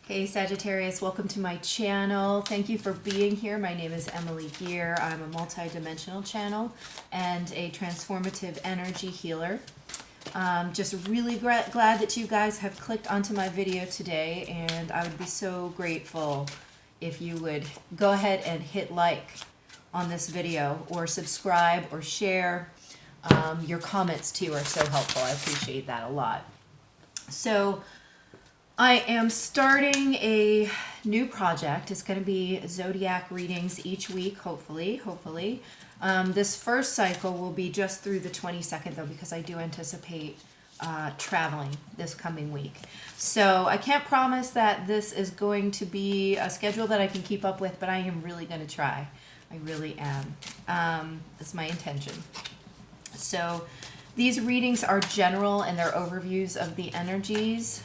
Hey Sagittarius, welcome to my channel. Thank you for being here. My name is Emily Gear. I'm a multi-dimensional channel and a transformative energy healer. Just really glad that you guys have clicked onto my video today, and I would be so grateful if you would go ahead and hit like on this video or subscribe or share. Your comments too are so helpful. I appreciate that a lot. So I am starting a new project. It's going to be Zodiac readings each week, hopefully. This first cycle will be just through the 22nd, though, because I do anticipate traveling this coming week. So I can't promise that this is going to be a schedule that I can keep up with, but I am really going to try. I really am. That's my intention. So these readings are general and they're overviews of the energies.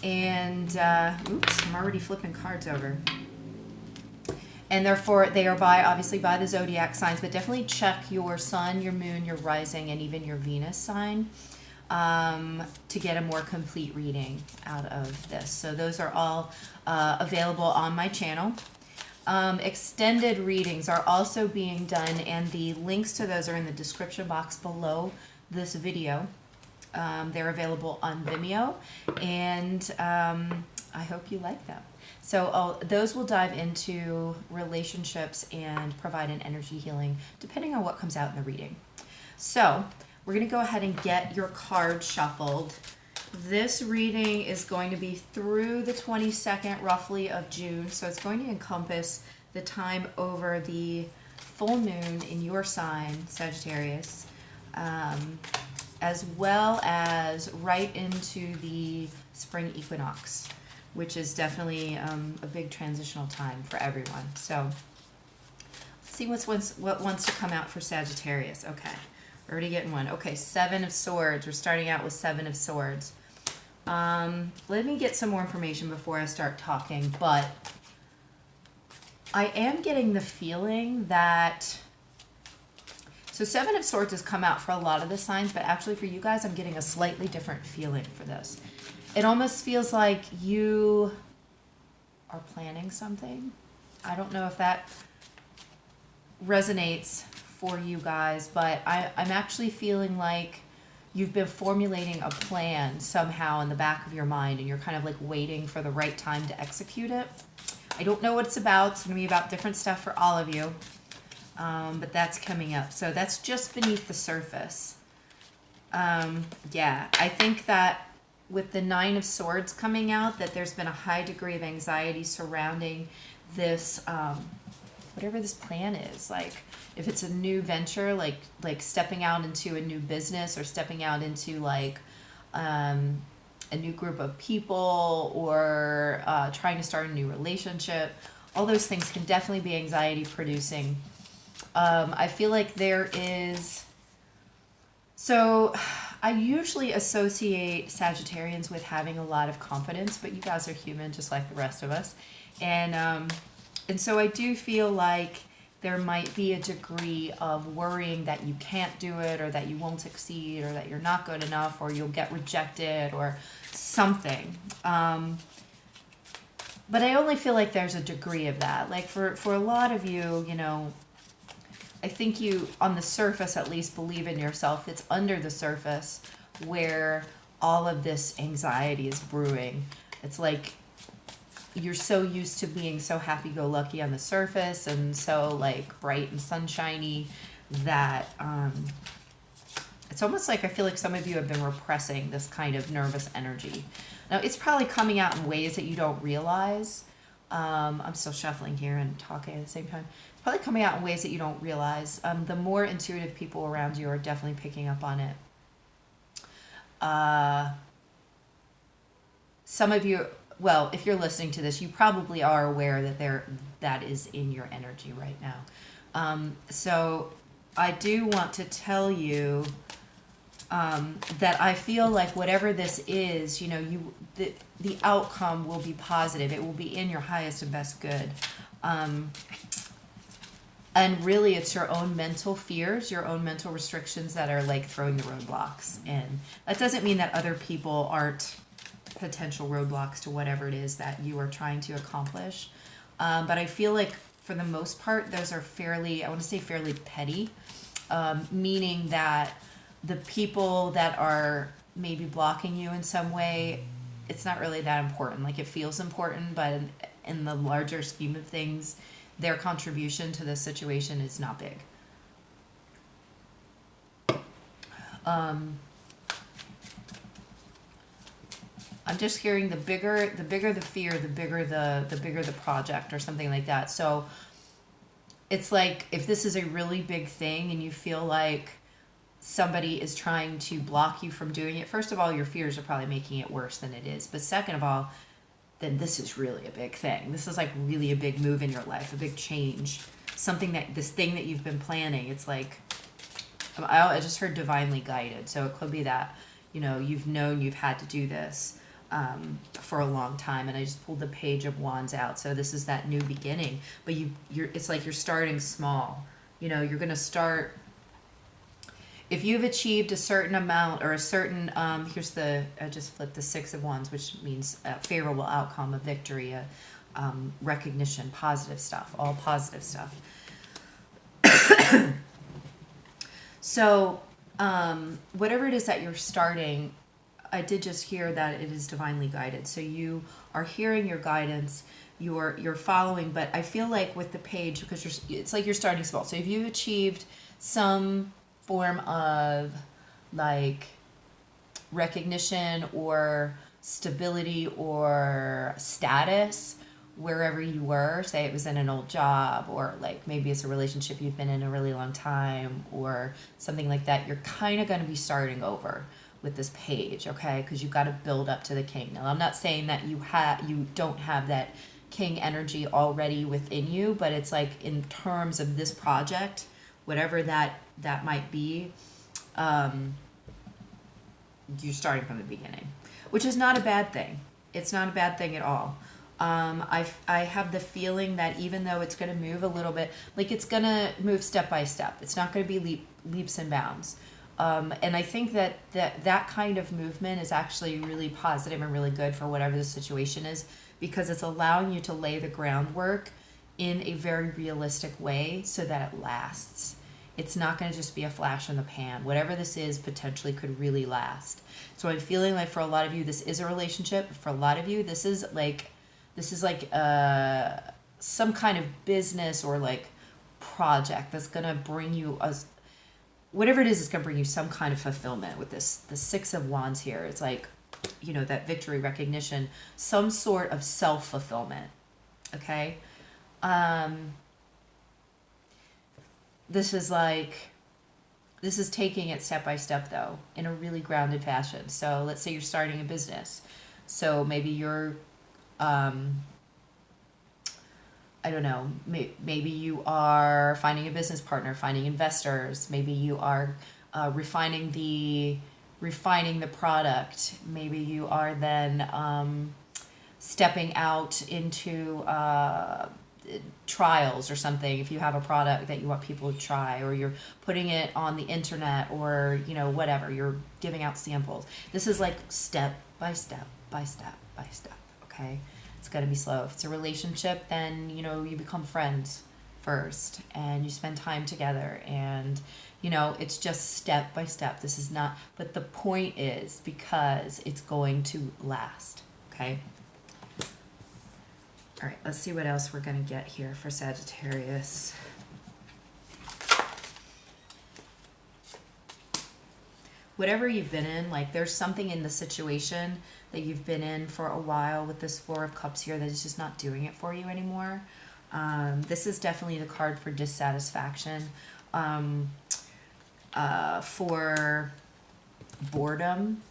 Oops, I'm already flipping cards over. And therefore, they are obviously by the zodiac signs, but definitely check your sun, your moon, your rising, and even your Venus sign to get a more complete reading out of this. So those are all available on my channel. Extended readings are also being done, and the links to those are in the description box below this video. They're available on Vimeo, and I hope you like them. So those will dive into relationships and provide an energy healing depending on what comes out in the reading. So we're going to go ahead and get your cards shuffled. This reading is going to be through the 22nd, roughly, of June. So it's going to encompass the time over the full moon in your sign, Sagittarius, as well as right into the spring equinox, which is definitely a big transitional time for everyone. So let's see what wants to come out for Sagittarius. Okay, already getting one. Okay, Seven of Swords. We're starting out with Seven of Swords. Let me get some more information before I start talking, but I am getting the feeling that, so Seven of Swords has come out for a lot of the signs, but actually for you guys, I'm getting a slightly different feeling for this. It almost feels like you are planning something. I don't know if that resonates for you guys, but I'm actually feeling like you've been formulating a plan somehow in the back of your mind, and you're kind of like waiting for the right time to execute it. I don't know what it's about. It's going to be about different stuff for all of you, but that's coming up. So that's just beneath the surface. Yeah, I think that with the Nine of Swords coming out, that there's been a high degree of anxiety surrounding this, whatever this plan is. Like, if it's a new venture, like stepping out into a new business, or stepping out into like a new group of people, or trying to start a new relationship, all those things can definitely be anxiety producing. I feel like there is, so I usually associate Sagittarians with having a lot of confidence, but you guys are human just like the rest of us. And so I do feel like there might be a degree of worrying that you can't do it, or that you won't succeed, or that you're not good enough, or you'll get rejected, or something. But I only feel like there's a degree of that. Like for a lot of you, you know, I think you, on the surface at least, believe in yourself. It's under the surface where all of this anxiety is brewing. It's like you're so used to being so happy-go-lucky on the surface and so like bright and sunshiny that it's almost like I feel like some of you have been repressing this kind of nervous energy. Now, it's probably coming out in ways that you don't realize. I'm still shuffling here and talking at the same time. It's probably coming out in ways that you don't realize. The more intuitive people around you are definitely picking up on it. Some of you, well, if you're listening to this, you probably are aware that that is in your energy right now. So I do want to tell you that I feel like whatever this is, you know, the outcome will be positive. It will be in your highest and best good. And really, it's your own mental fears, your own mental restrictions that are like throwing the roadblocks in. That doesn't mean that other people aren't potential roadblocks to whatever it is that you are trying to accomplish. But I feel like for the most part, those are fairly, I want to say fairly petty, meaning that the people that are maybe blocking you in some way, it's not really that important. Like, it feels important, but in the larger scheme of things, their contribution to this situation is not big. I'm just hearing the bigger the fear, the bigger the project or something like that. So it's like, if this is a really big thing and you feel like somebody is trying to block you from doing it, first of all, your fears are probably making it worse than it is. But second of all, then this is really a big thing. This is like really a big move in your life, a big change, something that, this thing that you've been planning. It's like, I just heard divinely guided. So it could be that, you've known you've had to do this for a long time. And I just pulled the Page of Wands out. So this is that new beginning, but it's like you're starting small. You're going to start, if you've achieved a certain amount or a certain, I just flipped the Six of Wands, which means a favorable outcome, a victory, a recognition, positive stuff, all positive stuff. So, whatever it is that you're starting, I did just hear that it is divinely guided. So you are hearing your guidance, you're following, but I feel like with the Page, because it's like you're starting small. So if you've achieved some form of like recognition or stability or status wherever you were, say it was in an old job, or like maybe it's a relationship you've been in a really long time or something like that, you're kind of going to be starting over with this Page, okay? Because you've got to build up to the King. Now, I'm not saying that you don't have that King energy already within you, but it's like, in terms of this project, whatever that might be, you're starting from the beginning, which is not a bad thing. It's not a bad thing at all. I have the feeling that even though it's going to move a little bit, like it's going to move step by step. It's not going to be leaps and bounds. And I think that kind of movement is actually really positive and really good for whatever the situation is, because it's allowing you to lay the groundwork in a very realistic way so that it lasts. It's not going to just be a flash in the pan. Whatever this is potentially could really last. So I'm feeling like for a lot of you, this is a relationship. For a lot of you, this is like some kind of business or like project that's going to bring you whatever it is, it's going to bring you some kind of fulfillment with this. The Six of Wands here, it's like, that victory, recognition, some sort of self-fulfillment. Okay. This is taking it step by step, though, in a really grounded fashion. So let's say you're starting a business. So maybe you're, I don't know, maybe you are finding a business partner, finding investors. Maybe you are refining the product. Maybe you are then stepping out into trials or something. If you have a product that you want people to try, or you're putting it on the internet, or whatever, you're giving out samples. This is like step by step by step by step. Okay, it's got to be slow. If it's a relationship, then you become friends first and you spend time together, and it's just step by step. This is not, but the point is, because it's going to last. Okay. All right, let's see what else we're going to get here for Sagittarius. Whatever you've been in, like there's something in the situation that you've been in for a while with this Four of Cups here that is just not doing it for you anymore. This is definitely the card for dissatisfaction, for boredom.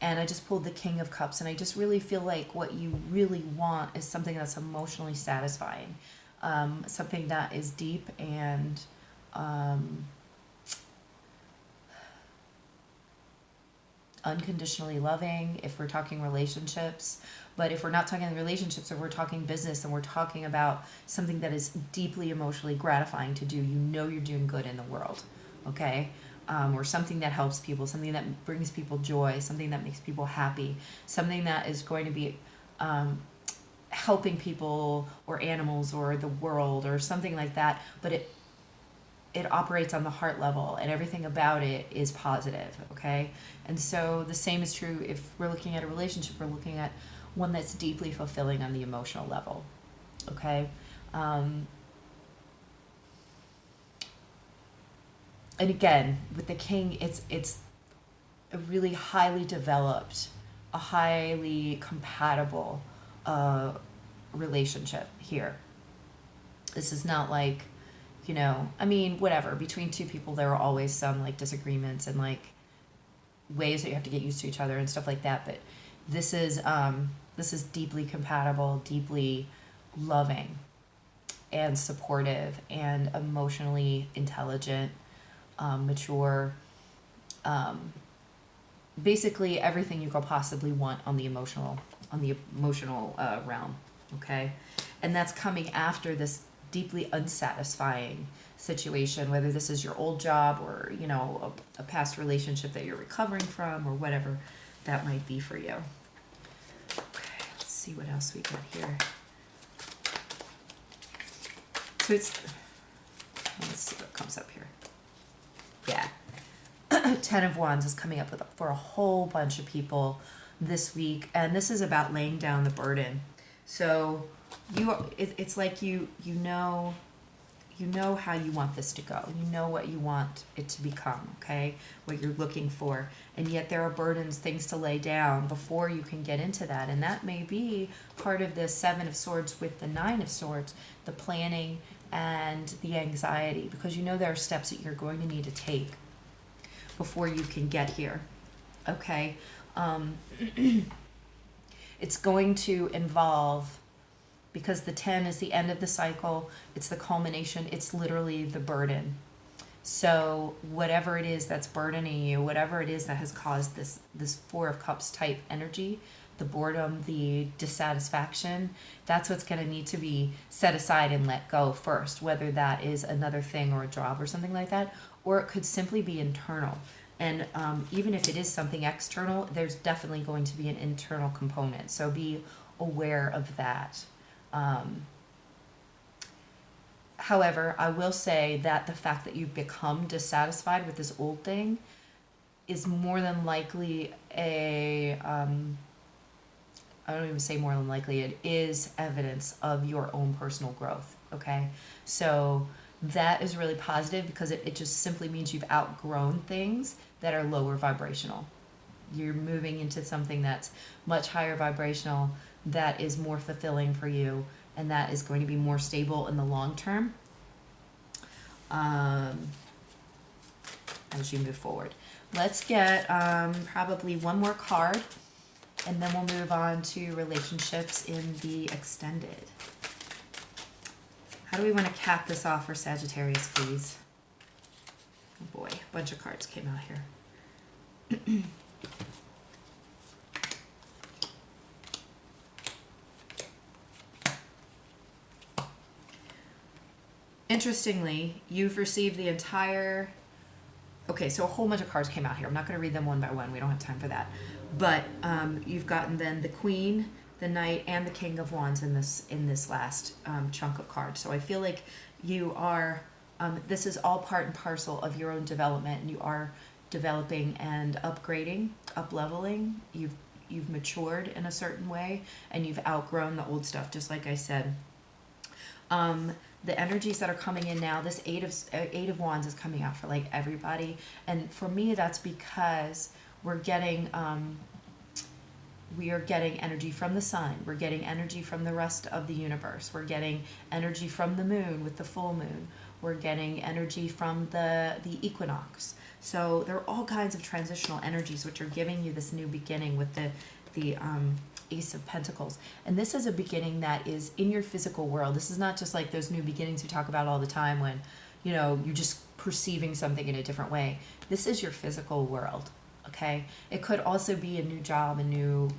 And I just pulled the King of Cups, and I just really feel like what you really want is something that's emotionally satisfying, something that is deep and unconditionally loving, if we're talking relationships. But if we're not talking relationships, or we're talking business, and we're talking about something that is deeply emotionally gratifying to do, you're doing good in the world. Okay. or something that helps people, something that brings people joy, something that makes people happy, something that is going to be helping people or animals or the world or something like that, but it operates on the heart level and everything about it is positive, okay? And so the same is true if we're looking at a relationship, we're looking at one that's deeply fulfilling on the emotional level, okay? And again, with the king, it's a really highly developed, a highly compatible relationship here. This is not like, you know, I mean, whatever, between two people there are always some like disagreements and like ways that you have to get used to each other and stuff like that, but this is deeply compatible, deeply loving and supportive and emotionally intelligent, mature, basically everything you could possibly want on the emotional realm, okay? And that's coming after this deeply unsatisfying situation, whether this is your old job or, you know, a past relationship that you're recovering from or whatever that might be for you. Okay, let's see what else we got here. So let's see what comes up here. Yeah. 10 of Wands is coming up for a whole bunch of people this week, and this is about laying down the burden. So it's like you know how you want this to go. You know what you want it to become, okay? What you're looking for. And yet there are burdens, things to lay down before you can get into that. And that may be part of the 7 of Swords with the 9 of Swords, the planning and the anxiety, because you know there are steps that you're going to need to take before you can get here, okay? It's going to involve, because the 10 is the end of the cycle, it's the culmination, it's literally the burden. So whatever it is that's burdening you, whatever it is that has caused this 4 of Cups type energy, the boredom, the dissatisfaction, that's what's going to need to be set aside and let go first, whether that is another thing or a job or something like that, or it could simply be internal. And even if it is something external, there's definitely going to be an internal component. So be aware of that. However, I will say that the fact that you've become dissatisfied with this old thing is more than likely I don't even say more than likely, it is evidence of your own personal growth, okay? So that is really positive because it just simply means you've outgrown things that are lower vibrational. You're moving into something that's much higher vibrational, that is more fulfilling for you, and that is going to be more stable in the long term as you move forward. Let's get probably one more card, and then we'll move on to relationships in the extended. How do we want to cap this off for Sagittarius, please? Oh boy, a bunch of cards came out here. Interestingly, you've received the entire... Okay, so a whole bunch of cards came out here. I'm not going to read them one by one. We don't have time for that. But you've gotten then the Queen, the Knight, and the King of Wands in this last chunk of cards. So I feel like you are... this is all part and parcel of your own development, and you are developing and upgrading, up-leveling. You've matured in a certain way, and you've outgrown the old stuff, just like I said. The energies that are coming in now, this eight of Wands is coming out for like everybody, and for me that's because we are getting energy from the sun, we're getting energy from the rest of the universe, we're getting energy from the moon with the full moon, we're getting energy from the equinox. So there are all kinds of transitional energies which are giving you this new beginning with the Ace of Pentacles. And this is a beginning that is in your physical world. This is not just like those new beginnings we talk about all the time when, you know, you're just perceiving something in a different way. This is your physical world, okay? It could also be a new job, a new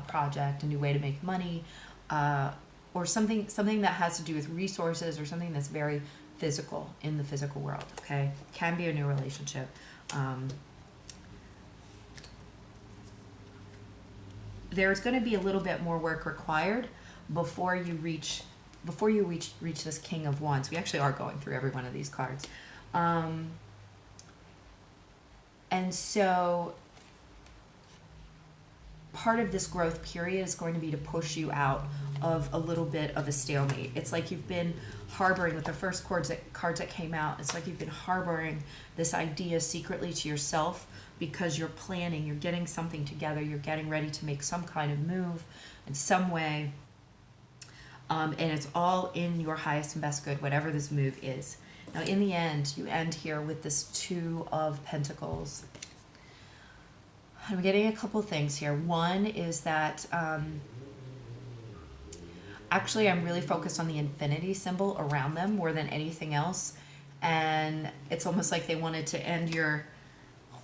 project, a new way to make money, or something that has to do with resources or something that's very physical in the physical world, okay? Can be a new relationship. There's going to be a little bit more work required before you reach this King of Wands. We actually are going through every one of these cards. And so part of this growth period is going to be to push you out of a little bit of a stalemate. It's like you've been harboring, with the first cards that came out, it's like you've been harboring this idea secretly to yourself because you're planning, you're getting something together, you're getting ready to make some kind of move in some way. And it's all in your highest and best good, whatever this move is. Now, in the end, you end here with this Two of Pentacles. I'm getting a couple things here. One is that actually I'm really focused on the infinity symbol around them more than anything else. And it's almost like they wanted to end your...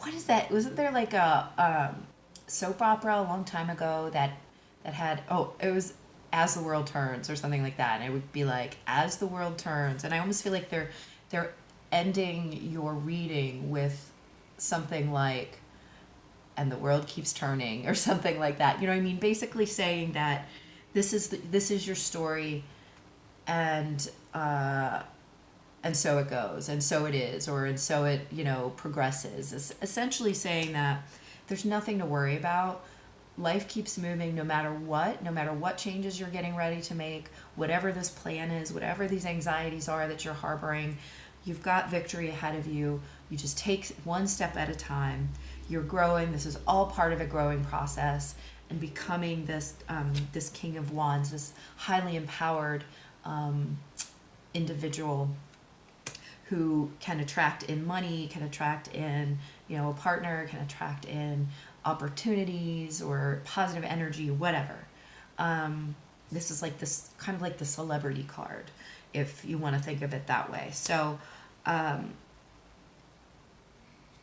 What is that? Wasn't there like a soap opera a long time ago that had... Oh, it was As the World Turns or something like that. And it would be like, As the World Turns. And I almost feel like they're ending your reading with something like, and the world keeps turning, or something like that. You know what I mean? Basically saying that this is your story, and so it goes, and so it is, and so it, progresses. It's essentially saying that there's nothing to worry about. Life keeps moving no matter what changes you're getting ready to make, whatever this plan is, whatever these anxieties are that you're harboring, you've got victory ahead of you. You just take one step at a time. You're growing. This is all part of a growing process, and becoming this this King of Wands, this highly empowered individual who can attract in money, can attract in a partner, can attract in opportunities or positive energy, whatever. This is like this kind of like the celebrity card, if you want to think of it that way. So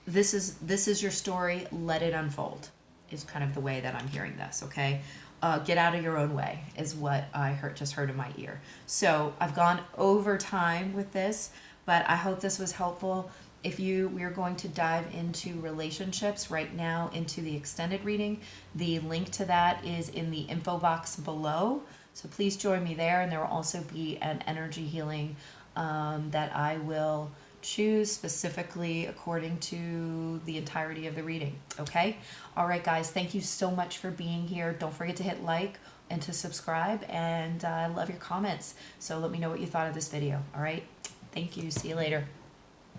this is your story. Let it unfold is kind of the way that I'm hearing this. Okay. Get out of your own way is what I just heard in my ear. So I've gone over time with this, but I hope this was helpful. We're going to dive into relationships right now, into the extended reading. The link to that is in the info box below. So please join me there. And there will also be an energy healing that I will choose specifically according to the entirety of the reading. Okay? All right, guys. Thank you so much for being here. Don't forget to hit like and to subscribe. And I love your comments. So let me know what you thought of this video. All right? Thank you. See you later.